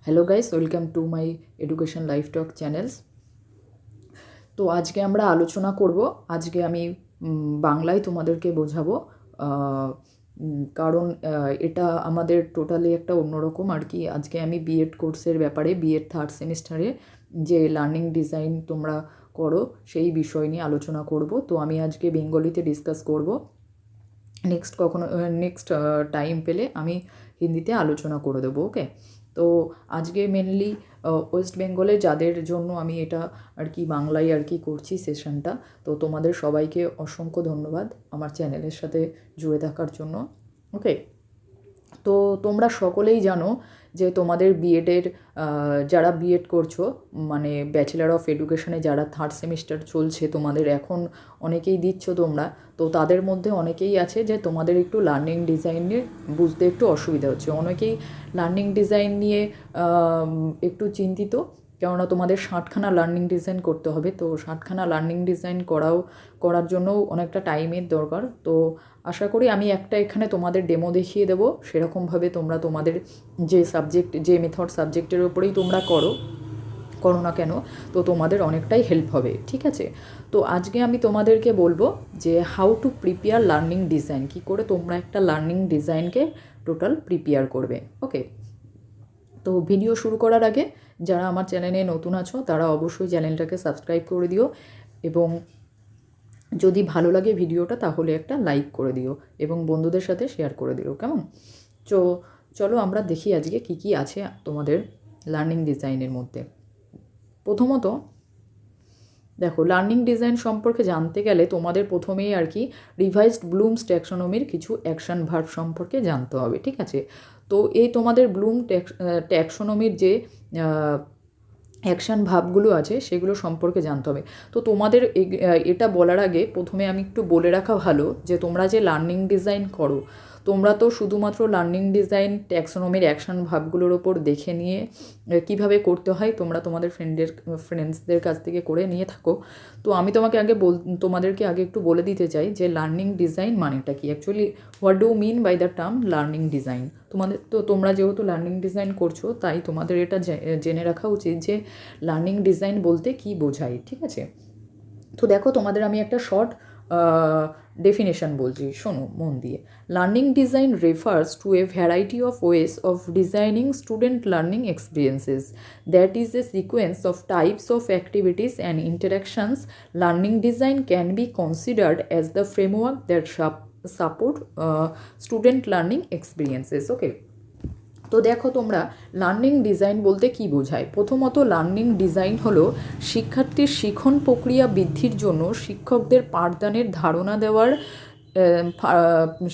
Hello guys, welcome to my education life talk channels. তো আজকে আমরা আলোচনা করব। আজকে আমি বাংলায় তোমাদেরকে বোঝাবো, কারণ এটা আমাদের টোটালি একটা অন্যরকম আর কি। আজকে আমি বিএড কোর্সের ব্যাপারে, বিএড থার্ড সেমিস্টারে যে লার্নিং ডিজাইন তোমরা করো সেই বিষয় নিয়ে আলোচনা করব। তো আমি আজকে বেঙ্গলিতে ডিসকাস করব। নেক্সট টাইম পেলে আমি হিন্দিতে আলোচনা করে দেবো। ওকে, তো আজকে মেনলি ওয়েস্ট বেঙ্গলে যাদের জন্য আমি এটা আর কি বাংলায় আর কি করছি সেশনটা। তো তোমাদের সবাইকে অসংখ্য ধন্যবাদ আমার চ্যানেলের সাথে জুড়ে থাকার জন্য। ওকে, তো তোমরা সকলেই জানো যে তোমাদের বিএডের যারা বিএড করছো, মানে ব্যাচেলার অফ এডুকেশনে যারা থার্ড সেমিস্টার চলছে, তোমাদের এখন অনেকেই দিচ্ছ তোমরা। তো তাদের মধ্যে অনেকেই আছে যে তোমাদের একটু লার্নিং ডিজাইন নিয়ে বুঝতে একটু অসুবিধা হচ্ছে। অনেকেই লার্নিং ডিজাইন নিয়ে একটু চিন্তিত, কেননা তোমাদের 60খানা লার্নিং ডিজাইন করতে হবে। তো 60খানা লার্নিং ডিজাইন করার জন্যও অনেকটা টাইমের দরকার। তো আশা করি আমি একটা এখানে তোমাদের ডেমো দেখিয়ে দেবো, সেরকমভাবে তোমরা তোমাদের যে মেথড সাবজেক্টের ওপরেই তোমরা করো না কেন, তো তোমাদের অনেকটাই হেল্প হবে। ঠিক আছে, তো আজকে আমি তোমাদেরকে বলবো যে how to prepare learning design, কী করে তোমরা একটা লার্নিং ডিজাইনকে টোটাল প্রিপেয়ার করবে। ওকে, তো ভিডিও শুরু করার আগে যারা আমার চ্যানেলে নতুন আছো তারা অবশ্যই চ্যানেলটাকে সাবস্ক্রাইব করে দিও, এবং যদি ভালো লাগে ভিডিওটা তাহলে একটা লাইক করে দিও এবং বন্ধুদের সাথে শেয়ার করে দিও, কেমন? তো চলো আমরা দেখি আজকে কি কি আছে তোমাদের লার্নিং ডিজাইনের মধ্যে। প্রথমত দেখো, লার্নিং ডিজাইন সম্পর্কে জানতে গেলে তোমাদের প্রথমেই আর কি রিভাইজড ব্লুমস ট্যাক্সোনমির কিছু অ্যাকশন ভার্ব সম্পর্কে জানতে হবে। ঠিক আছে, তো এই তোমাদের ব্লুম ট্যাক্সোনমির যে অ্যাকশান ভাবগুলো আছে সেগুলো সম্পর্কে জানতে হবে। তো তোমাদের এটা বলার আগে প্রথমে আমি একটু বলে রাখা ভালো যে তোমরা যে লার্নিং ডিজাইন করো, তোমরা তো শুধুমাত্র লার্নিং ডিজাইন ট্যাক্সোনমির অ্যাকশান ভাবগুলোর ওপর দেখে নিয়ে কিভাবে করতে হয় তোমরা তোমাদের ফ্রেন্ডসদের কাছ থেকে করে নিয়ে থাকো। তো আমি তোমাদেরকে আগে একটু বলে দিতে চাই যে লার্নিং ডিজাইন মানেটা কি actually, what do mean by the term learning design. তোমরা যেহেতু লার্নিং ডিজাইন করছো, তাই তোমাদের এটা জেনে রাখা উচিত যে লার্নিং ডিজাইন বলতে কি বোঝায়। ঠিক আছে, তো দেখো তোমাদের আমি একটা শর্ট ডেফিনেশন বলছি, শোনো মন দিয়ে। Learning design refers to a variety of ways of designing student learning experiences, that is a sequence of types of activities and interactions. Learning design can be considered as the framework that support student learning experiences. Okay, তো দেখো তোমরা learning design বলতে কি বোঝায়। প্রথমত learning design হলো শিক্ষার্থীর শিখন প্রক্রিয়া বৃদ্ধির জন্য শিক্ষকদের পাঠদানের ধারণা দেওয়ার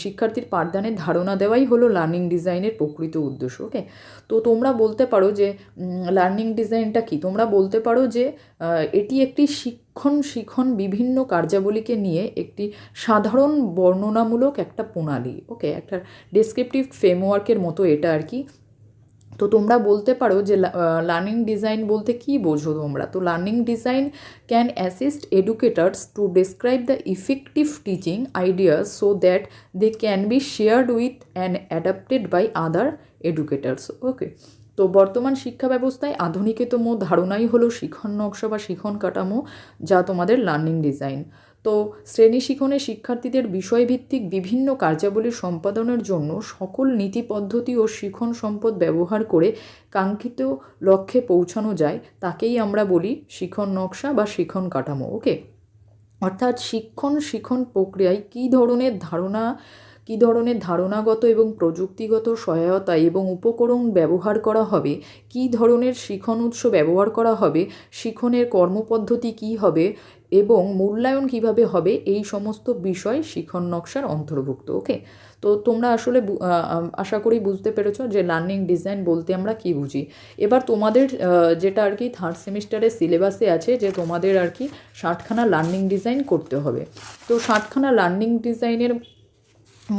শিক্ষার্থীর পাঠদানের ধারণা দেওয়াই হলো লার্নিং ডিজাইনের প্রকৃত উদ্দেশ্য। ওকে, তো তোমরা বলতে পারো যে লার্নিং ডিজাইনটা কি, তোমরা বলতে পারো যে এটি একটি শিখন বিভিন্ন কার্যাবলীকে নিয়ে একটি সাধারণ বর্ণনামূলক একটা প্রণালী। ওকে, একটা ডেসক্রিপটিভ ফ্রেমওয়ার্কের মতো এটা আর কি। তো তোমরা বলতে পারো যে লার্নিং ডিজাইন বলতে কি বোঝো তোমরা। তো learning design can assist educators to describe the effective teaching ideas so that they can be shared with and adapted by other educators. Okay, তো বর্তমান শিক্ষা ব্যবস্থায় আধুনিকতম ধারণাই হলো শিখন নকশা বা শিখন কাঠামো, যা তোমাদের লার্নিং ডিজাইন। তো শ্রেণী শিখনে শিক্ষার্থীদের বিষয়ভিত্তিক বিভিন্ন কার্যাবলী সম্পাদনের জন্য সকল নীতি পদ্ধতি ও শিখন সম্পদ ব্যবহার করে কাঙ্ক্ষিত লক্ষ্যে পৌঁছানো যায়, তাকেই আমরা বলি শিখন নকশা বা শিখন কাঠামো। ওকে, অর্থাৎ শিখন প্রক্রিয়ায় কী ধরনের ধারণাগত এবং প্রযুক্তিগত সহায়তা এবং উপকরণ ব্যবহার করা হবে, কী ধরনের শিখন উৎস ব্যবহার করা হবে, শিখনের কর্মপদ্ধতি কী হবে এবং মূল্যায়ন কিভাবে হবে, এই সমস্ত বিষয় শিখন নকশার অন্তর্ভুক্ত। ওকে, তো তোমরা আসলে আশা করি বুঝতে পেরেছো যে লার্নিং ডিজাইন বলতে আমরা কী বুঝি। এবার তোমাদের যেটা আর কি থার্ড সেমিস্টারের সিলেবাসে আছে যে তোমাদের আর কি 60খানা লার্নিং ডিজাইন করতে হবে। তো 60খানা লার্নিং ডিজাইনের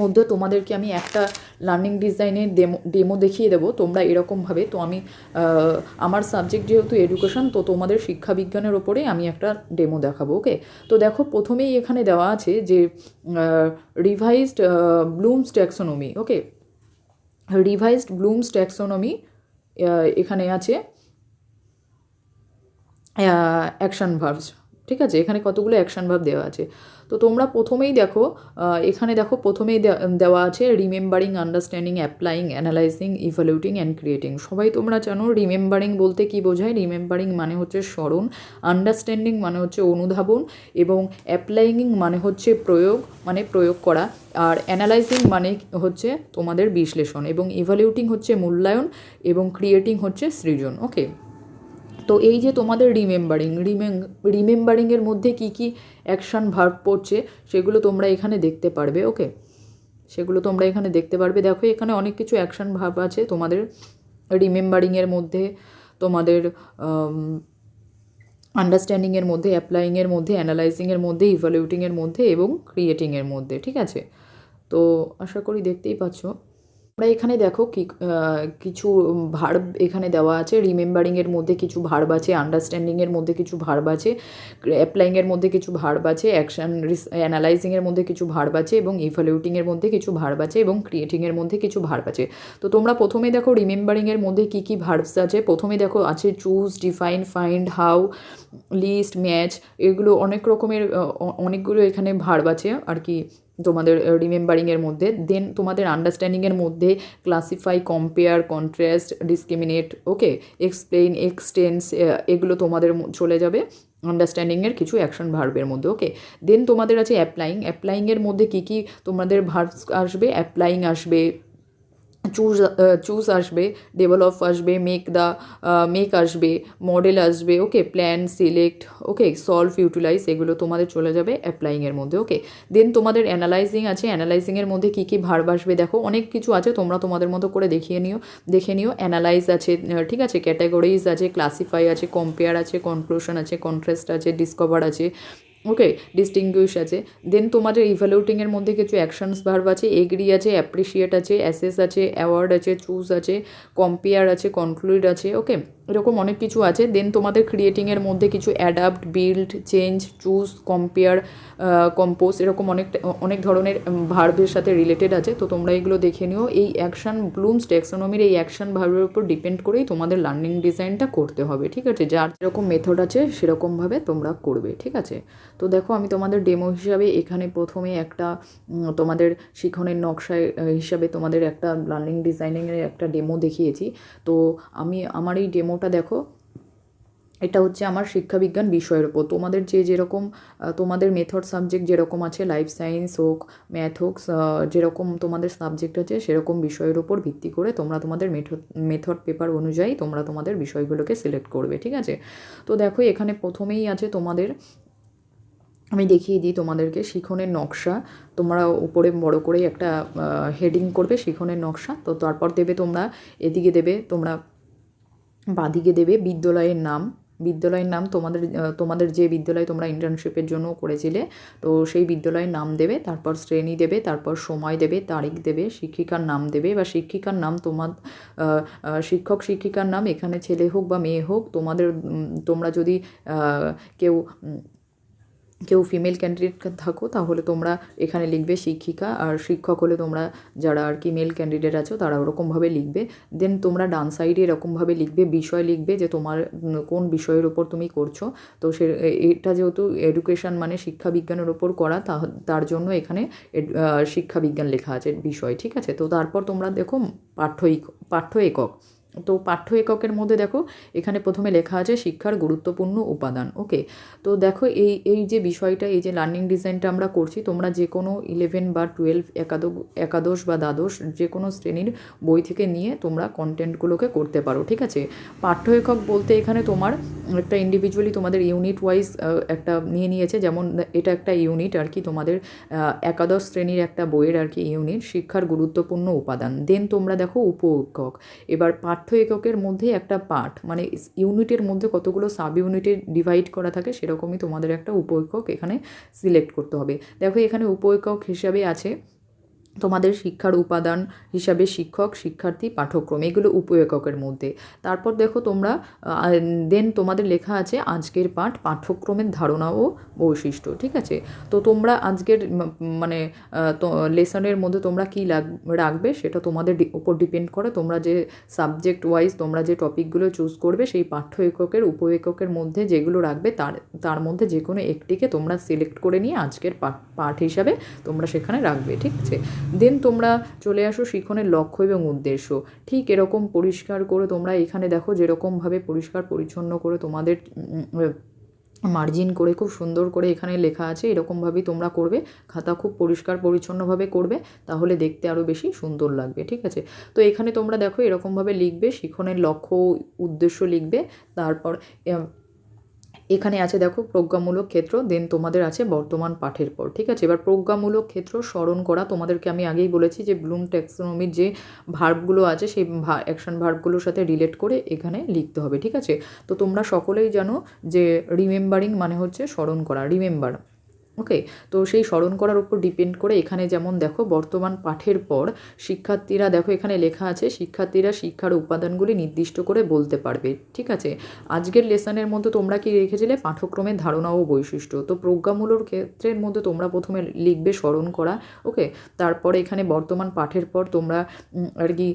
মধ্যে তোমাদেরকে আমি একটা লার্নিং ডিজাইনের ডেমো দেখিয়ে দেবো। তোমরা এরকমভাবে, তো আমি আমার সাবজেক্ট যেহেতু এডুকেশন, তো তোমাদের শিক্ষাবিজ্ঞানের ওপরে আমি একটা ডেমো দেখাবো। ওকে, তো দেখো প্রথমেই এখানে দেওয়া আছে যে রিভাইজড ব্লুমস ট্যাক্সোনমি। ওকে, রিভাইজড ব্লুমস ট্যাক্সোনমি এখানে আছে অ্যাকশন ভার্বস, ঠিক আছে, এখানে কতগুলো অ্যাকশন ভার্ব দেওয়া আছে। তো তোমরা প্রথমেই দেখো, এখানে দেখো প্রথমেই দেওয়া আছে remembering, understanding, applying, analysing, evaluating and creating. সবাই তোমরা জানো রিমেম্বারিং বলতে কী বোঝায়। রিমেম্বারিং মানে হচ্ছে স্মরণ, আন্ডারস্ট্যান্ডিং মানে হচ্ছে অনুধাবন, এবং অ্যাপ্লাইং মানে হচ্ছে প্রয়োগ, মানে প্রয়োগ করা, আর অ্যানালাইজিং মানে হচ্ছে তোমাদের বিশ্লেষণ, এবং ইভ্যালুয়েটিং হচ্ছে মূল্যায়ন, এবং ক্রিয়েটিং হচ্ছে সৃজন। ওকে, তো এই যে তোমাদের রিমেম্বারিংয়ের মধ্যে কি কি অ্যাকশন ভার্ব পড়ছে সেগুলো তোমরা এখানে দেখতে পারবে। ওকে, সেগুলো তোমরা এখানে দেখতে পারবে। দেখো এখানে অনেক কিছু অ্যাকশন ভার্ব আছে তোমাদের রিমেম্বারিংয়ের মধ্যে, তোমাদের আন্ডারস্ট্যান্ডিংয়ের মধ্যে, অ্যাপ্লাইংয়ের মধ্যে, অ্যানালাইজিংয়ের মধ্যে, ইভ্যালুয়েটিংয়ের মধ্যে এবং ক্রিয়েটিংয়ের মধ্যে, ঠিক আছে। তো আশা করি দেখতেই পাচ্ছ। আমরা এখানে দেখো কিছু ভার্ব এখানে দেওয়া আছে। রিমেম্বারিংয়ের মধ্যে কিছু ভার্ব আছে, আন্ডারস্ট্যান্ডিংয়ের মধ্যে কিছু ভার্ব আছে, অ্যাপ্লাইংয়ের মধ্যে কিছু ভার্ব আছে, অ্যানালাইজিংয়ের মধ্যে কিছু ভার্ব আছে, এবং ইভ্যালুয়েটিংয়ের মধ্যে কিছু ভার্ব আছে, এবং ক্রিয়েটিংয়ের মধ্যে কিছু ভার্ব আছে। তো তোমরা প্রথমে দেখো রিমেম্বারিংয়ের মধ্যে কী কী ভার্বস আছে। প্রথমে দেখো আছে choose, define, find, how, list, match, এগুলো অনেক রকমের অনেকগুলো এখানে ভার্ব আছে আর কি তোমাদের রিমেম্বারিংয়ের মধ্যে। দেন তোমাদের আন্ডারস্ট্যান্ডিংয়ের মধ্যে ক্লাসিফাই, কম্পেয়ার, কন্ট্রাস্ট, ডিসক্রিমিনেট, ওকে, এক্সপ্লেইন, এক্সটেন্স, এগুলো তোমাদের চলে যাবে আন্ডারস্ট্যান্ডিংয়ের কিছু অ্যাকশন ভার্বের মধ্যে। ওকে, দেন তোমাদের আছে অ্যাপ্লাইংয়ের মধ্যে কী কী তোমাদের ভার্বস আসবে। অ্যাপ্লাইং আসবে, চুজ আসবে, ডেভেলপ আসবে, মেক আসবে, মডেল আসবে, ওকে, প্ল্যান, সিলেক্ট, ওকে, সলভ, ইউটিলাইজ, এগুলো তোমাদের চলে যাবে অ্যাপ্লাইংয়ের মধ্যে। ওকে, দেন তোমাদের অ্যানালাইজিং আছে। অ্যানালাইজিংয়ের মধ্যে কী কী ভার্ব আসবে দেখো, অনেক কিছু আছে, তোমরা তোমাদের মতো করে দেখে নিও। অ্যানালাইজ আছে, ঠিক আছে, ক্যাটাগরিজ আছে, ক্লাসিফাই আছে, কম্পেয়ার আছে, কনক্লুশন আছে, কন্ট্রাস্ট আছে, ডিসকভার আছে, ওকে, ডিস্টিংগুইশ আছে। দেন তোমাদের ইভ্যালুয়েটিংয়ের মধ্যে কিছু অ্যাকশনস ভার্ব আছে, এগ্রি আছে, অ্যাপ্রিসিয়েট আছে, অ্যাসেস আছে, অ্যাওয়ার্ড আছে, চুজ আছে, কম্পেয়ার আছে, কনক্লুড আছে, ওকে, এরকম অনেক কিছু আছে। দেন তোমাদের ক্রিয়েটিংয়ের মধ্যে কিছু adapt, build, change, choose, compare, compose, এরকম অনেক ধরনের ভার্বের সাথে রিলেটেড আছে। তো তোমরা এগুলো দেখে নিও। এই অ্যাকশন ব্লুমস ট্যাক্সোনমির এই অ্যাকশন ভার্বের উপর ডিপেন্ড করেই তোমাদের লার্নিং ডিজাইনটা করতে হবে, ঠিক আছে। যার যেরকম মেথড আছে সেরকমভাবে তোমরা করবে, ঠিক আছে। তো দেখো আমি তোমাদের ডেমো হিসাবে এখানে প্রথমে একটা তোমাদের শিখনের নকশায় হিসাবে তোমাদের একটা লার্নিং ডিজাইনিংয়ের একটা ডেমো দেখিয়েছি। তো আমার এই ডেমোটা দেখো, এটা হচ্ছে আমার শিক্ষাবিজ্ঞান বিষয়ের ওপর। তোমাদের যেরকম তোমাদের মেথড সাবজেক্ট যেরকম আছে, লাইফ সায়েন্স হোক, ম্যাথ হোক, যেরকম তোমাদের সাবজেক্ট আছে সেরকম বিষয়ের ওপর ভিত্তি করে তোমরা তোমাদের মেথড পেপার অনুযায়ী তোমরা তোমাদের বিষয়গুলোকে সিলেক্ট করবে, ঠিক আছে। তো দেখো এখানে প্রথমেই আছে তোমাদের, আমি দেখিয়ে দিই তোমাদেরকে শিখনের নকশা। তোমরা উপরে বড় করে একটা হেডিং করবে শিখনের নকশা। তো তারপর দেবে তোমরা, এদিকে দেবে তোমরা, বাঁদিকে দেবে বিদ্যালয়ের নাম। তোমাদের যে বিদ্যালয় তোমরা ইন্টার্নশিপের জন্য করেছিলে, তো সেই বিদ্যালয়ের নাম দেবে, তারপর শ্রেণী দেবে, তারপর সময় দেবে, তারিখ দেবে, শিক্ষিকার নাম দেবে বা শিক্ষিকার নাম, শিক্ষক শিক্ষিকার নাম, এখানে ছেলে হোক বা মেয়ে হোক, তোমরা যদি কেউ ফিমেল ক্যান্ডিডেট থাকো তাহলে তোমরা এখানে লিখবে শিক্ষিকা, আর শিক্ষক হলে তোমরা যারা আর কি মেল ক্যান্ডিডেট আছো তারা ওরকমভাবে লিখবে। দেন তোমরা ডান সাইডে এরকমভাবে লিখবে, বিষয় লিখবে যে তোমার কোন বিষয়ের ওপর তুমি করছো। তো এটা যেহেতু এডুকেশন মানে শিক্ষাবিজ্ঞানের ওপর করা, তার জন্য এখানে শিক্ষাবিজ্ঞান লেখা আছে বিষয়, ঠিক আছে। তো তারপর তোমরা দেখো পাঠ্য একক। তো পাঠ্য এককের মধ্যে দেখো এখানে প্রথমে লেখা আছে শিক্ষার গুরুত্বপূর্ণ উপাদান। ওকে, তো দেখো এই যে বিষয়টা, এই যে লার্নিং ডিজাইনটা আমরা করছি, তোমরা যে কোনো 11 বা 12 একাদশ বা দ্বাদশ যে কোনো শ্রেণীর বই থেকে নিয়ে তোমরা কন্টেন্টগুলোকে করতে পারো, ঠিক আছে। পাঠ্য একক বলতে এখানে তোমার একটা ইন্ডিভিজুয়ালি তোমাদের ইউনিট ওয়াইজ একটা নিয়েছে, যেমন এটা একটা ইউনিট আর কি তোমাদের একাদশ শ্রেণীর একটা বইয়ের আর কি ইউনিট, শিক্ষার গুরুত্বপূর্ণ উপাদান। দেন তোমরা দেখো উপ একক। এবার পাঠ্য এককের মধ্যে একটা পাঠ মানে ইউনিটের মধ্যে কতগুলো সাব ইউনিটে ডিভাইড করা থাকে, সেরকমই তোমাদের একটা উপ একক এখানে সিলেক্ট করতে হবে। দেখো এখানে উপ একক হিসাবে আছে তোমাদের শিক্ষার উপাদান হিসাবে শিক্ষক, শিক্ষার্থী, পাঠ্যক্রম এগুলো উপএককের মধ্যে। তারপর দেখো তোমরা দেন তোমাদের লেখা আছে আজকের পাঠ পাঠ্যক্রমের ধারণা ও বৈশিষ্ট্য, ঠিক আছে। তো তোমরা আজকের মানে তো লেসনের মধ্যে তোমরা কী রাখবে সেটা তোমাদের উপর ডিপেন্ড করে। তোমরা যে সাবজেক্ট ওয়াইজ তোমরা যে টপিকগুলো চুজ করবে সেই পাঠ্য এককের উপএককের মধ্যে যেগুলো রাখবে তার মধ্যে যে কোনো একটিকে তোমরা সিলেক্ট করে নিয়ে আজকের পাঠ হিসাবে তোমরা সেখানে রাখবে, ঠিক আছে। দেন তোমরা চলে আসো শিখনের লক্ষ্য এবং উদ্দেশ্য। ঠিক এরকম পরিষ্কার করে তোমরা এখানে দেখো যেরকমভাবে পরিষ্কার পরিচ্ছন্ন করে তোমাদের মার্জিন করে খুব সুন্দর করে এখানে লেখা আছে, এরকমভাবেই তোমরা করবে। খাতা খুব পরিষ্কার পরিচ্ছন্নভাবে করবে, তাহলে দেখতে আরও বেশি সুন্দর লাগবে, ঠিক আছে। তো এখানে তোমরা দেখো এরকমভাবে লিখবে, শিখনের লক্ষ্য উদ্দেশ্য লিখবে। তারপর এখানে আছে দেখো প্রজ্ঞামূলক ক্ষেত্র, দেন তোমাদের আছে বর্তমান পাঠের পর, ঠিক আছে। এবার প্রজ্ঞামূলক ক্ষেত্র স্মরণ করা, তোমাদেরকে আমি আগেই বলেছি যে ব্লুম ট্যাক্সোনমির যে ভার্বগুলো আছে সেই অ্যাকশন ভার্বগুলোর সাথে রিলেট করে এখানে লিখতে হবে, ঠিক আছে। তো তোমরা সকলেই জানো যে রিমেম্বারিং মানে হচ্ছে স্মরণ করা, রিমেম্বার, ওকে। তো সেই স্মরণ করার উপর ডিপেন্ড করে এখানে যেমন দেখো বর্তমান পাঠের পর শিক্ষার্থীরা, দেখো এখানে লেখা আছে শিক্ষার্থীরা শিক্ষার উপাদানগুলি নির্দিষ্ট করে বলতে পারবে, ঠিক আছে। আজকের লেসনের মধ্যে তোমরা কি রেখেছিলে এর ধারণা ও বৈশিষ্ট্য। তো প্রজ্ঞামূলক ক্ষেত্রের মধ্যে তোমরা প্রথমে লিখবে স্মরণ করা, ওকে। তারপরে এখানে বর্তমান পাঠের পর তোমরা আর কি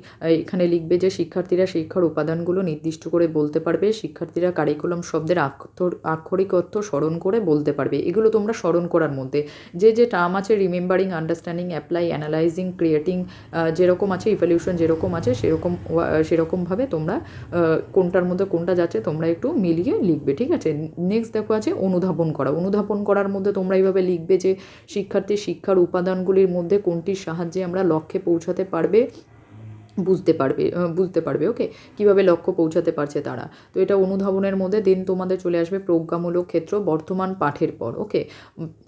এখানে লিখবে যে শিক্ষার্থীরা শিক্ষার উপাদানগুলো নির্দিষ্ট করে বলতে পারবে, শিক্ষার্থীরা কারিকুলাম শব্দের আক্ষরিক অর্থ স্মরণ করে বলতে পারবে। এগুলো তোমরা স্মরণ করার মধ্যে যে টার্ম আছে remembering, understanding, apply, analysing, creating, যেরকম আছে ইভলিউশন যেরকম আছে সেরকমভাবে তোমরা কোনটার মধ্যে কোনটা যাচ্ছে তোমরা একটু মিলিয়ে লিখবে, ঠিক আছে। নেক্সট দেখো আছে অনুধাবন করা। অনুধাবন করার মধ্যে তোমরা এইভাবে লিখবে যে শিক্ষার্থীর শিক্ষার উপাদানগুলির মধ্যে কোনটির সাহায্যে আমরা লক্ষ্যে পৌঁছাতে পারবে বুঝতে পারবে, ওকে, কীভাবে লক্ষ্য পৌঁছাতে পারছে তারা। তো এটা অনুধাবনের মধ্যে। দিন তোমাদের চলে আসবে প্রজ্ঞামূলক ক্ষেত্র বর্তমান পাঠের পর, ওকে।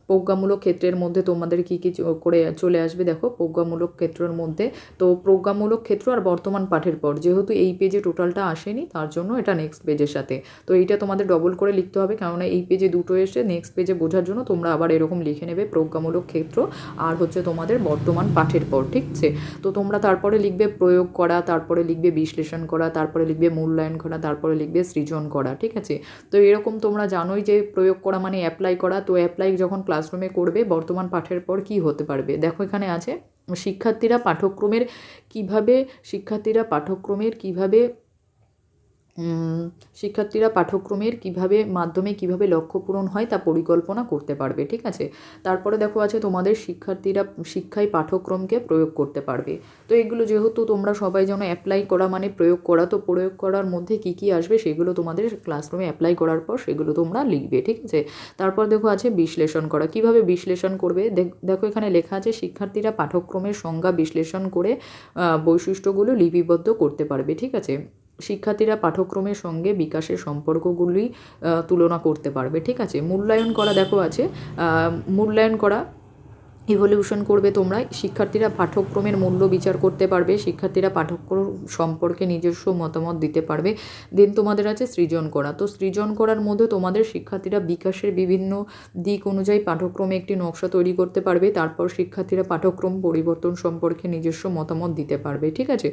প্রজ্ঞামূলক ক্ষেত্রের মধ্যে তোমাদের কী কী করে চলে আসবে দেখো প্রজ্ঞামূলক ক্ষেত্রের মধ্যে। তো প্রজ্ঞামূলক ক্ষেত্র আর বর্তমান পাঠের পর, যেহেতু এই পেজে টোটালটা আসেনি তার জন্য এটা নেক্সট পেজের সাথে, তো এইটা তোমাদের ডবল করে লিখতে হবে, কেননা এই পেজে দুটো এসে নেক্সট পেজে বোঝার জন্য তোমরা আবার এরকম লিখে নেবে প্রজ্ঞামূলক ক্ষেত্র আর হচ্ছে তোমাদের বর্তমান পাঠের পর, ঠিক আছে। তো তোমরা তারপরে লিখবে প্রয়োগ করা, তারপরে লিখবে বিশ্লেষণ করা, তারপরে লিখবে মূল্যায়ন করা, তারপরে লিখবে সৃজন করা, ঠিক আছে। তো এরকম তোমরা জানোই যে প্রয়োগ করা মানে অ্যাপ্লাই করা। তো অ্যাপ্লাই যখন ক্লাসরুমে করবে বর্তমান পাঠের পর কি হতে পারবে দেখো এখানে আছে শিক্ষার্থীরা পাঠ্যক্রমের মাধ্যমে কিভাবে লক্ষ্য পূরণ হয় তা পরিকল্পনা করতে পারবে, ঠিক আছে। তারপরে দেখো আছে তোমাদের শিক্ষার্থীরা শিক্ষায় পাঠ্যক্রমকে প্রয়োগ করতে পারবে। তো এগুলো যেহেতু তোমরা সবাই যেন অ্যাপ্লাই করা মানে প্রয়োগ করা, তো প্রয়োগ করার মধ্যে কি কি আসবে সেগুলো তোমাদের ক্লাসরুমে অ্যাপ্লাই করার পর সেগুলো তোমরা লিখবে, ঠিক আছে। তারপর দেখো আছে বিশ্লেষণ করা। কিভাবে বিশ্লেষণ করবে দেখো এখানে লেখা আছে শিক্ষার্থীরা পাঠ্যক্রমের সংজ্ঞা বিশ্লেষণ করে বৈশিষ্ট্যগুলো লিপিবদ্ধ করতে পারবে, ঠিক আছে। শিক্ষার্থীরা পাঠ্যক্রমের সঙ্গে বিকাশের সম্পর্কগুলি তুলনা করতে পারবে, ঠিক আছে। মূল্যায়ন করা দেখো আছে মূল্যায়ন করা ইভলিউশন করবে তোমরা। শিক্ষার্থীরা পাঠ্যক্রমের মূল্য বিচার করতে পারবে, শিক্ষার্থীরা পাঠ্যক্রম সম্পর্কে নিজস্ব মতামত দিতে পারবে। দেন তোমাদের আছে সৃজন করা। তো সৃজন করার মধ্যে তোমাদের শিক্ষার্থীরা বিকাশের বিভিন্ন দিক অনুযায়ী পাঠ্যক্রমে একটি নকশা তৈরি করতে পারবে। তারপর শিক্ষার্থীরা পাঠ্যক্রম পরিবর্তন সম্পর্কে নিজস্ব মতামত দিতে পারবে, ঠিক আছে।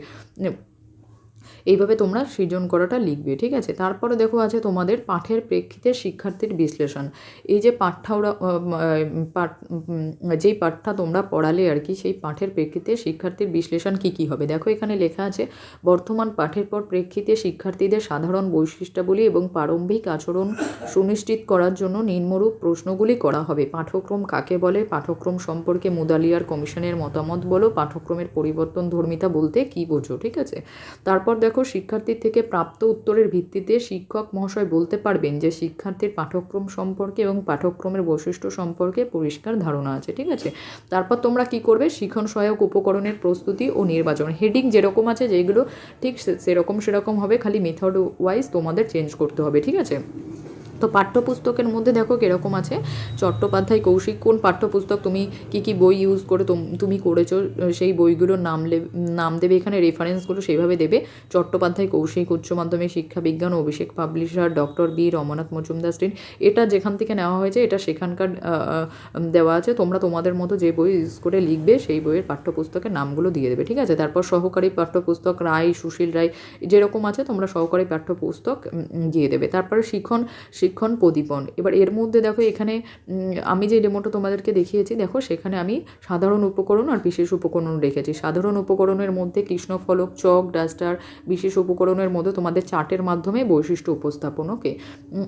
এইভাবে তোমরা সৃজন করাটা লিখবে, ঠিক আছে। তারপরে দেখো আছে তোমাদের পাঠের প্রেক্ষিতে শিক্ষার্থীর বিশ্লেষণ। এই যে যেই পাঠটা তোমরা পড়ালে আর কি, সেই পাঠের প্রেক্ষিতে শিক্ষার্থীর বিশ্লেষণ কি কি হবে দেখো এখানে লেখা আছে বর্তমান পাঠের পর প্রেক্ষিতে শিক্ষার্থীদের সাধারণ বৈশিষ্ট্যাবলী এবং প্রারম্ভিক আচরণ সুনিশ্চিত করার জন্য নিম্নরূপ প্রশ্নগুলি করা হবে। পাঠ্যক্রম কাকে বলে, পাঠ্যক্রম সম্পর্কে মুদালিয়ার কমিশনের মতামত বলো, পাঠ্যক্রমের পরিবর্তন ধর্মিতা বলতে কী বোঝো, ঠিক আছে। তারপর দেখো শিক্ষার্থীর থেকে প্রাপ্ত উত্তরের ভিত্তিতে শিক্ষক মহাশয় বলতে পারবেন যে শিক্ষার্থীর পাঠ্যক্রম সম্পর্কে এবং পাঠ্যক্রমের বৈশিষ্ট্য সম্পর্কে পরিষ্কার ধারণা আছে, ঠিক আছে। তারপর তোমরা কি করবে শিক্ষণ সহায়ক উপকরণের প্রস্তুতি ও নির্বাচন। হেডিং যেরকম আছে যেগুলো ঠিক সেরকম হবে, খালি মেথড ওয়াইজ তোমাদের চেঞ্জ করতে হবে, ঠিক আছে। তো পাঠ্যপুস্তকের মধ্যে দেখো কীরকম আছে, চট্টোপাধ্যায় কৌশিক কোন পাঠ্যপুস্তক তুমি কী বই ইউজ করে তুমি করেছো সেই বইগুলোর নাম দেবে, এখানে রেফারেন্সগুলো সেইভাবে দেবে। চট্টোপাধ্যায় কৌশিক উচ্চ মাধ্যমিক শিক্ষা বিজ্ঞান, Abhishek publisher, doctor B Ramanath Majumdar street, এটা যেখান থেকে নেওয়া হয়েছে এটা সেখানকার দেওয়া আছে। তোমরা তোমাদের মতো যে বই ইউজ করে লিখবে সেই বইয়ের পাঠ্যপুস্তকের নামগুলো দিয়ে দেবে, ঠিক আছে। তারপর সহকারী পাঠ্যপুস্তক রায়, সুশীল রায় যেরকম আছে তোমরা সহকারী পাঠ্যপুস্তক দিয়ে দেবে। তারপরে শিক্ষণ প্রদীপন। এবার এর মধ্যে দেখো এখানে আমি যে ডেমোটা তোমাদেরকে দেখিয়েছি দেখো, সেখানে আমি সাধারণ উপকরণ আর বিশেষ উপকরণ রেখেছি। সাধারণ উপকরণের মধ্যে কৃষ্ণফলক, চক, ডাস্টার, বিশেষ উপকরণের মধ্যে তোমাদের চার্টের মাধ্যমে বৈশিষ্ট্য উপস্থাপন, ওকে,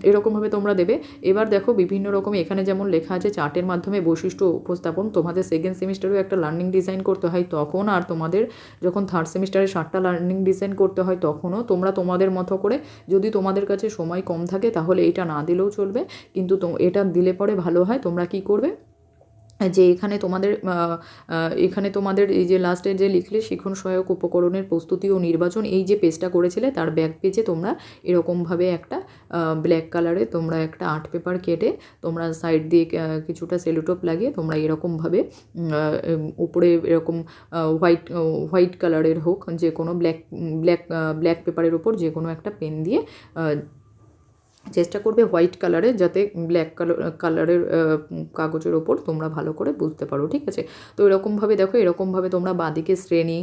এরকমভাবে তোমরা দেবে। এবার দেখো বিভিন্ন রকম এখানে যেমন লেখা আছে চার্টের মাধ্যমে বৈশিষ্ট্য উপস্থাপন, তোমাদের সেকেন্ড সেমিস্টারেও একটা লার্নিং ডিজাইন করতে হয় তখন, আর তোমাদের যখন থার্ড সেমিস্টারে 7টা লার্নিং ডিজাইন করতে হয় তখনও তোমরা তোমাদের মতো করে, যদি তোমাদের কাছে সময় কম থাকে তাহলে এটা না দিলেও চলবে, কিন্তু এটা দিলে পরে ভালো হয়। তোমরা কি করবে যে এখানে তোমাদের এই যে লাস্টে যে লিখলে শিখন সহায়ক উপকরণের প্রস্তুতি ও নির্বাচন, এই যে পেজটা করেছিলে তার ব্যাক পেজে তোমরা এরকমভাবে একটা ব্ল্যাক কালারে তোমরা একটা আর্ট পেপার কেটে তোমরা সাইড দিয়ে কিছুটা সেলোটোপ লাগিয়ে তোমরা এরকমভাবে উপরে এরকম হোয়াইট কালারের হোক, যে কোনো ব্ল্যাক পেপারের উপর যে কোনো একটা পেন দিয়ে চেষ্টা করবে হোয়াইট কালারের, যাতে ব্ল্যাক কালারের কাগজের ওপর তোমরা ভালো করে বুঝতে পারো, ঠিক আছে। তো এরকমভাবে দেখো, এরকমভাবে তোমরা বাঁদিকে শ্রেণী,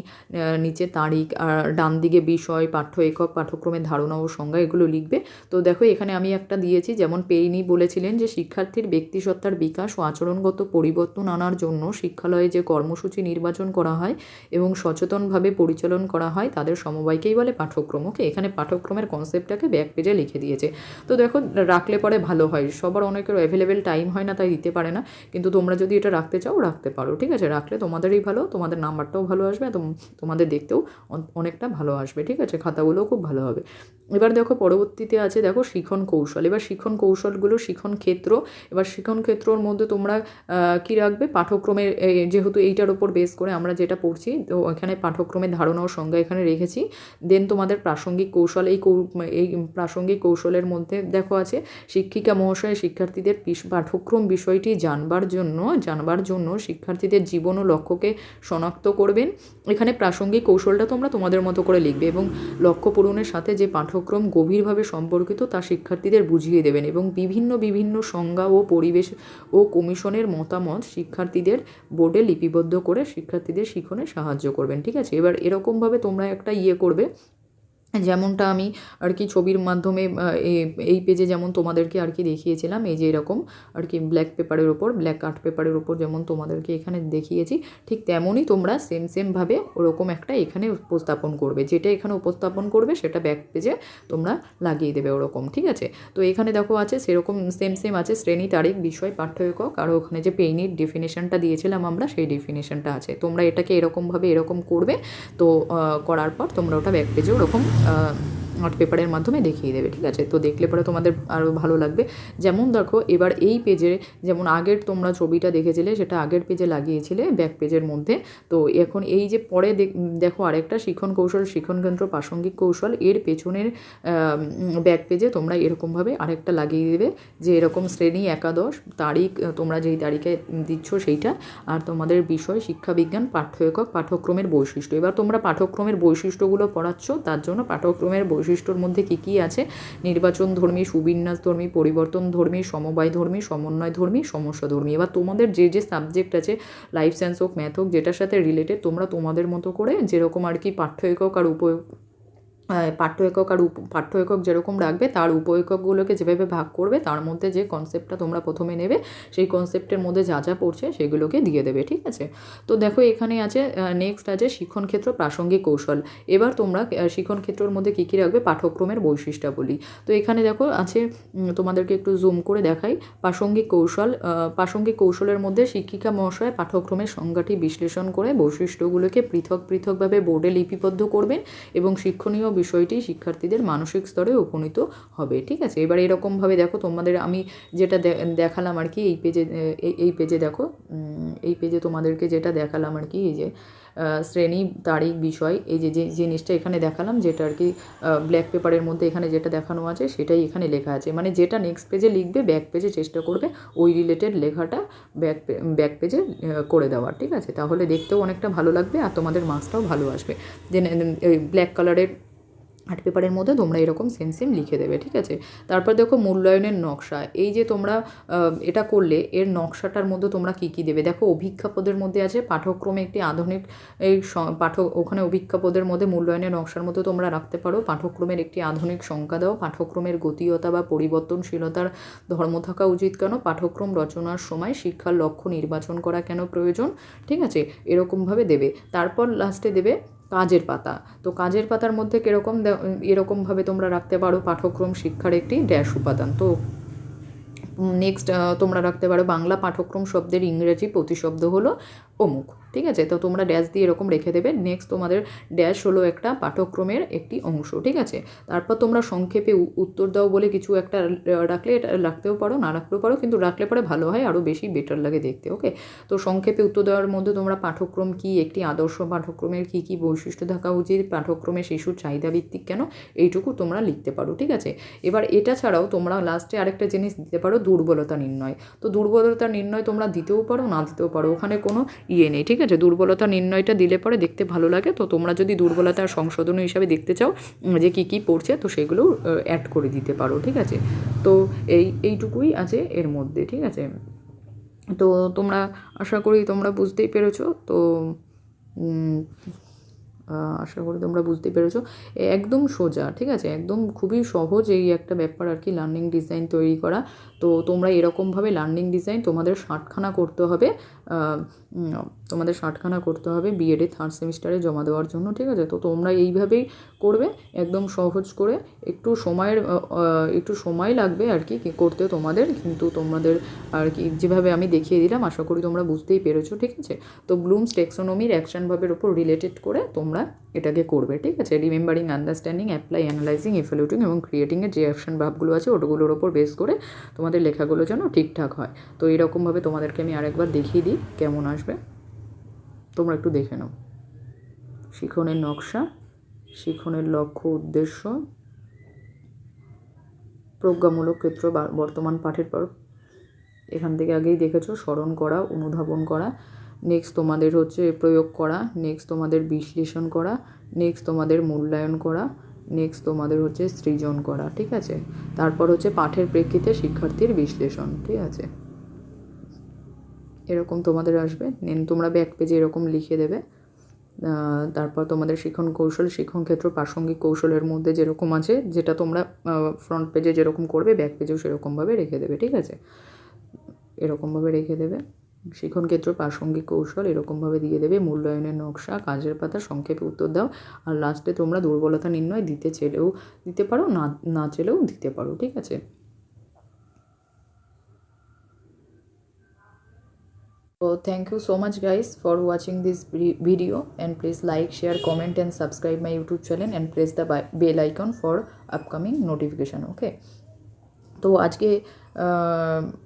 নিচে তারিখ, আর ডান দিকে বিষয়, পাঠ্য একক, পাঠ্যক্রমের ধারণা ও সংজ্ঞা এগুলো লিখবে। তো দেখো এখানে আমি একটা দিয়েছি, যেমন পেইনি বলেছিলেন যে শিক্ষার্থীর ব্যক্তিসত্তার বিকাশ ও আচরণগত পরিবর্তন আনার জন্য শিক্ষালয়ে যে কর্মসূচি নির্বাচন করা হয় এবং সচেতনভাবে পরিচালন করা হয় তাদের সমবায়কেই বলে পাঠ্যক্রম, ওকে। এখানে পাঠ্যক্রমের কনসেপ্টটাকে ব্যাক পেজে লিখে দিয়েছে। তো দেখো রাখলে পরে ভালো হয়, সবার অনেকের অ্যাভেলেবেল টাইম হয় না তাই দিতে পারে না, কিন্তু তোমরা যদি এটা রাখতে চাও রাখতে পারো, ঠিক আছে। রাখলে তোমাদেরই ভালো, তোমাদের নাম্বারটাও ভালো আসবে, তোমাদের দেখতেও অনেকটা ভালো আসবে, ঠিক আছে, খাতাগুলোও খুব ভালো হবে। এবার দেখো পরবর্তীতে আছে দেখো শিখন কৌশল। এবার শিখন কৌশলগুলো, শিখন ক্ষেত্র, এবার শিখন ক্ষেত্রর মধ্যে তোমরা কি রাখবে, পাঠ্যক্রমের, যেহেতু এইটার উপর বেস করে আমরা যেটা পড়ছি, তো এখানে পাঠ্যক্রমের ধারণা ও সংজ্ঞা এখানে রেখেছি। দেন তোমাদের প্রাসঙ্গিক কৌশল, এই প্রাসঙ্গিক কৌশলের মধ্যে দেখো আছে শিক্ষিকা মহাশয় শিক্ষার্থীদের পাঠ্যক্রম বিষয়টি জানবার জন্য শিক্ষার্থীদের জীবন ও লক্ষ্যকে শনাক্ত করবেন। এখানে প্রাসঙ্গিক কৌশলটা তোমরা তোমাদের মতো করে লিখবে এবং লক্ষ্য পূরণের সাথে যে পাঠ্যক্রম গভীরভাবে সম্পর্কিত তা শিক্ষার্থীদের বুঝিয়ে দেবেন, এবং বিভিন্ন সংজ্ঞা ও পরিবেশ ও কমিশনের মতামত শিক্ষার্থীদের বোর্ডে লিপিবদ্ধ করে শিক্ষার্থীদের শিখনে সাহায্য করবেন, ঠিক আছে। এবার এরকমভাবে তোমরা একটা করবে, যেমনটা আমি আর কি ছবির মাধ্যমে এই পেজে যেমন তোমাদেরকে আর কি দেখিয়েছিলাম, এই যে এরকম আর কি ব্ল্যাক আর্ট পেপারের ওপর যেমন তোমাদেরকে এখানে দেখিয়েছি, ঠিক তেমনই তোমরা সেমভাবে ওরকম একটা এখানে উপস্থাপন করবে। যেটা এখানে উপস্থাপন করবে সেটা ব্যাক পেজে তোমরা লাগিয়ে দেবে ওরকম, ঠিক আছে। তো এখানে দেখো আছে সেরকম সেম আছে শ্রেণী, তারিখ, বিষয়, পাঠ্য একক, আর ওখানে যে পেইনির ডেফিনেশনটা দিয়েছিলাম আমরা সেই ডেফিনেশনটা আছে। তোমরা এটাকে এরকমভাবে এরকম করবে। তো করার পর তোমরা ওটা ব্যাক পেজে ওরকম আর্ট পেপারের মাধ্যমে দেখিয়ে দেবে, ঠিক আছে। তো দেখলে পরে তোমাদের আরও ভালো লাগবে। যেমন দেখো এবার এই পেজে যেমন আগের তোমরা ছবিটা দেখেছিলে সেটা আগের পেজে লাগিয়েছিলে ব্যাক পেজের মধ্যে, তো এখন এই যে পরে দেখো আরেকটা শিখন কৌশল, শিখন কেন্দ্র, প্রাসঙ্গিক কৌশল, এর পেছনের ব্যাক পেজে তোমরা এরকমভাবে আরেকটা লাগিয়ে দেবে, যে এরকম শ্রেণী একাদশ, তারিখ তোমরা যেই তারিখে দিচ্ছ সেইটা, আর তোমাদের বিষয় শিক্ষা বিজ্ঞান, পাঠ্য একক, পাঠ্যক্রমের বৈশিষ্ট্য। এবার তোমরা পাঠ্যক্রমের বৈশিষ্ট্যগুলো পড়াচ্ছ, তার জন্য পাঠ্যক্রমের বৈশিষ্ট্যর মধ্যে কী আছে, নির্বাচনধর্মী, সুবিন্যাসধর্মী, পরিবর্তনধর্মী, সমবায়ধর্মী, সমন্বয়ধর্মী, সমস্যাধর্মী। এবার তোমাদের যে সাবজেক্ট আছে, লাইফ সায়েন্স হোক, ম্যাথ হোক, যেটার সাথে রিলেটেড তোমরা তোমাদের মতো করে যেরকম আর কি পাঠ্য একক আর পাঠ্য একক যেরকম রাখবে, তার উপ এককগুলোকে যেভাবে ভাগ করবে তার মধ্যে যে কনসেপ্টটা তোমরা প্রথমে নেবে সেই কনসেপ্টের মধ্যে যা পড়ছে সেগুলোকে দিয়ে দেবে, ঠিক আছে। তো দেখো এখানে আছে নেক্সট আছে শিখন ক্ষেত্র, প্রাসঙ্গিক কৌশল। এবার তোমরা শিখন ক্ষেত্রের মধ্যে কী রাখবে, পাঠ্যক্রমের বৈশিষ্ট্যাবলী। তো এখানে দেখো আছে, তোমাদেরকে একটু জুম করে দেখাই, প্রাসঙ্গিক কৌশলের মধ্যে শিক্ষিকা মহাশয় পাঠ্যক্রমের সংজ্ঞাটি বিশ্লেষণ করে বৈশিষ্ট্যগুলোকে পৃথকভাবে বোর্ডে লিপিবদ্ধ করবেন এবং শিক্ষণীয় বিষয়টি শিক্ষার্থীদের মানসিক স্তরে উপনীত হবে, ঠিক আছে। এবার এরকমভাবে দেখো তোমাদের আমি যেটা দেখালাম আর কি এই পেজে দেখো, এই পেজে তোমাদেরকে যেটা দেখালাম আর কি, এই যে শ্রেণী, তারিখ, বিষয়, এই যে জিনিসটা এখানে দেখালাম, যেটা আর কি ব্ল্যাক পেপারের মধ্যে এখানে যেটা দেখানো আছে সেটাই এখানে লেখা আছে। মানে যেটা নেক্সট পেজে লিখবে ব্যাক পেজে চেষ্টা করবে ওই রিলেটেড লেখাটা ব্যাক পেজে করে দেওয়ার, ঠিক আছে। তাহলে দেখতেও অনেকটা ভালো লাগবে আর তোমাদের মার্কসটাও ভালো আসবে। যে ব্ল্যাক কালারের আর্ট পেপারের মধ্যে তোমরা এরকম সেম লিখে দেবে, ঠিক আছে। তারপর দেখো মূল্যায়নের নকশা, এই যে তোমরা এটা করলে এর নকশাটার মধ্যে তোমরা কী কী দেবে দেখো। অভিজ্ঞাপদের মধ্যে আছে পাঠ্যক্রমে একটি আধুনিক এই ওখানে অভিজ্ঞাপদের মধ্যে মূল্যায়নের নকশার মধ্যে তোমরা রাখতে পারো পাঠ্যক্রমের একটি আধুনিক সংজ্ঞা দাও, পাঠ্যক্রমের গতীয়তা বা পরিবর্তনশীলতার ধর্ম থাকা উচিত কেন, পাঠ্যক্রম রচনার সময় শিক্ষার লক্ষ্য নির্বাচন করা কেন প্রয়োজন, ঠিক আছে, এরকমভাবে দেবে। তারপর লাস্টে দেবে কাজের পাতা। তো কাজের পাতার মধ্যে কীরকম এরকমভাবে তোমরা রাখতে পারো পাঠ্যক্রম শিক্ষার একটি ড্যাশ উপাদান। তো নেক্সট তোমরা রাখতে পারো বাংলা পাঠ্যক্রম শব্দের ইংরেজি প্রতিশব্দ হলো অমুক, ঠিক আছে। তো তোমরা ড্যাশ দিয়ে এরকম রেখে দেবে। নেক্সট তোমাদের ড্যাশ হলো একটা পাঠ্যক্রমের একটি অংশ, ঠিক আছে। তারপর তোমরা সংক্ষেপে উত্তর দাও বলে কিছু একটা রাখলে, এটা রাখতেও পারো না রাখলেও পারো, কিন্তু রাখলে পরে ভালো হয়, আরও বেশি বেটার লাগে দেখতে, ওকে। তো সংক্ষেপে উত্তর দেওয়ার মধ্যে তোমরা পাঠ্যক্রম কি, একটি আদর্শ পাঠ্যক্রমের কী কী বৈশিষ্ট্য থাকা উচিত, পাঠ্যক্রমে শিশুর চাহিদা ভিত্তিক কেন, এইটুকু তোমরা লিখতে পারো, ঠিক আছে। এবার এটা ছাড়াও তোমরা লাস্টে আরেকটা জিনিস দিতে পারো, দুর্বলতা নির্ণয়। তো দুর্বলতা নির্ণয় তোমরা দিতেও পারো না দিতেও পারো, ওখানে কোনো নেই, ঠিক আছে। দুর্বলতা নির্ণয়টা দিলে পরে দেখতে ভালো লাগে। তো তোমরা যদি দুর্বলতার সংশোধন হিসাবে দেখতে চাও যে কী কী পড়ছে, তো সেগুলো অ্যাড করে দিতে পারো, ঠিক আছে। তো এইটুকুই আছে এর মধ্যে, ঠিক আছে। তো তোমরা আশা করি তোমরা বুঝতেই পেরেছো। তো আশা করি তোমরা বুঝতে পেরেছো। একদম সোজা, ঠিক আছে, একদম খুবই সহজ এই একটা ব্যাপার আর কি, লার্নিং ডিজাইন তৈরি করা। তো তোমরা এরকমভাবে লার্নিং ডিজাইন তোমাদের 60খানা করতে হবে, তোমাদের 60খানা করতে হবে বিএডে থার্ড সেমিস্টারে জমা দেওয়ার জন্য, ঠিক আছে। তো তোমরা এইভাবেই করবে, একদম সহজ করে। একটু সময় লাগবে আর কি করতে তোমাদের, কিন্তু তোমাদের আর কি যেভাবে আমি দেখিয়ে দিলাম আশা করি তোমরা বুঝতেই পেরেছো, ঠিক আছে। তো ব্লুমস টেক্সোনমির অ্যাকশন ভাবের উপর রিলেটেড করে তোমরা এটাকে করবে, ঠিক আছে। Remembering, understanding, apply, analysing, evaluating এবং ক্রিয়েটিংয়ের যে অ্যাকশন ভাবগুলো আছে ওগুলোর ওপর বেস করে তোমাদের লেখাগুলো যেন ঠিকঠাক হয়। তো এরকমভাবে তোমাদেরকে আমি আরেকবার দেখিয়ে দিই কেমন আসবে, তোমরা একটু দেখে নাও। শিখনের নকশা, শিখনের লক্ষ্য উদ্দেশ্য, প্রজ্ঞামূলক ক্ষেত্র, বর্তমান পাঠের পর এখান থেকে আগেই দেখেছো, স্মরণ করা, অনুধাবন করা। নেক্সট তোমাদের হচ্ছে প্রয়োগ করা, নেক্সট তোমাদের বিশ্লেষণ করা, নেক্সট তোমাদের মূল্যায়ন করা, নেক্সট তোমাদের হচ্ছে সৃজন করা, ঠিক আছে। তারপর হচ্ছে পাঠের প্রেক্ষিতে শিক্ষার্থীর বিশ্লেষণ, ঠিক আছে। এরকম তোমাদের আসবে। তোমরা ব্যাক পেজে এরকম লিখে দেবে। তারপর তোমাদের শিক্ষণ কৌশল, শিক্ষণ ক্ষেত্র, প্রাসঙ্গিক কৌশলের মধ্যে যেরকম আছে, যেটা তোমরা ফ্রন্ট পেজে যেরকম করবে ব্যাক পেজেও সেরকমভাবে রেখে দেবে, ঠিক আছে। এরকমভাবে রেখে দেবে। শিক্ষণ ক্ষেত্র, প্রাসঙ্গিক কৌশল এরকমভাবে দিয়ে দেবে। মূল্যায়নের নকশা, কাজের পাতা, সংক্ষেপে উত্তর দাও। আর লাস্টে তোমরা দুর্বলতা নির্ণয় দিতে চাইলেও দিতে পারো, না চাইলেও দিতে পারো, ঠিক আছে। So thank you so much guys for watching this video, and please like, share, comment and subscribe my YouTube channel and press the bell icon for upcoming notification, okay. তো আজকে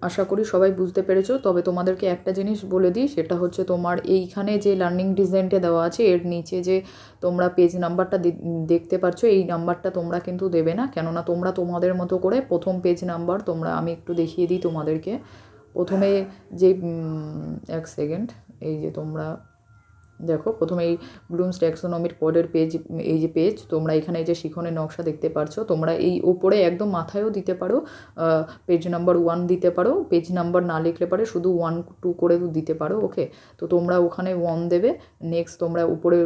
আশা করি সবাই বুঝতে পেরেছো। তবে তোমাদেরকে একটা জিনিস বলে দিই, সেটা হচ্ছে তোমার এইখানে যে লার্নিং ডিজাইনটা দেওয়া আছে এর নিচে যে তোমরা পেজ নাম্বারটা দেখতে পাচ্ছ, এই নাম্বারটা তোমরা কিন্তু দেবে না, কেননা তোমরা তোমাদের মতো করে প্রথম পেজ নাম্বার আমি একটু দেখিয়ে দিই তোমাদেরকে। প্রথমে যে এক সেকেন্ড, এই যে তোমরা দেখো প্রথমে এই ব্লুমস ট্যাক্সোনমির পরের পেজ, এই যে পেজ তোমরা এখানে এই যে শিখনের নকশা দেখতে পারছো, তোমরা এই ওপরে একদম মাথায়ও দিতে পারো, পেজ নাম্বার 1 দিতে পারো, পেজ নাম্বার না লিখলে পারে শুধু 1, 2 করে দিতে পারো, ওকে। তো তোমরা ওখানে 1 দেবে, নেক্সট তোমরা উপরে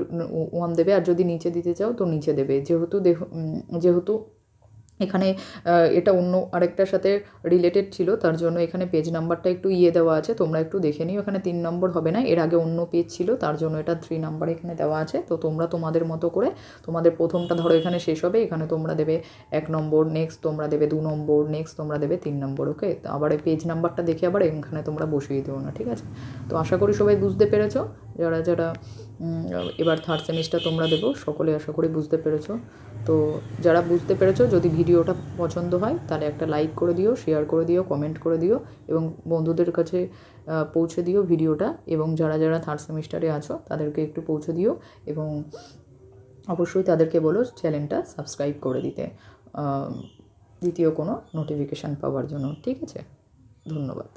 1 দেবে, আর যদি নিচে দিতে চাও তো নিচে দেবে। যেহেতু এখানে এটা অন্য আরেকটার সাথে রিলেটেড ছিল, তার জন্য এখানে পেজ নাম্বারটা একটু দেওয়া আছে, তোমরা একটু দেখে নিও। এখানে 3 নম্বর হবে না, এর আগে অন্য পেজ ছিল, তার জন্য এটা 3 নাম্বার এখানে দেওয়া আছে। তো তোমরা তোমাদের মতো করে তোমাদের প্রথমটা ধরো এখানে শেষ হবে, এখানে তোমরা দেবে 1 নম্বর, নেক্সট তোমরা দেবে 2 নম্বর, নেক্সট তোমরা দেবে 3 নম্বর, ওকে। তো আবার এই পেজ নাম্বারটা দেখে আবার এখানে তোমরা বসিয়ে দেবো না, ঠিক আছে। তো আশা করি সবাই বুঝতে পেরেছো, যারা এবার থার্ড সেমিস্টার তোমরা দেবো সকলে আশা করি বুঝতে পেরেছো। তো যারা বুঝতে পেরেছো, যদি ভিডিওটা পছন্দ হয় তাহলে একটা লাইক করে দিও, শেয়ার করে দিও, কমেন্ট করে দিও এবং বন্ধুদের কাছে পৌঁছে দিও ভিডিওটা। এবং যারা যারা থার্ড সেমিস্টারে আছো তাদেরকে একটু পৌঁছে দিও এবং অবশ্যই তাদেরকে বলো চ্যানেলটা সাবস্ক্রাইব করে দিতে দ্বিতীয় কোনো নোটিফিকেশান পাওয়ার জন্য। ঠিক আছে, ধন্যবাদ।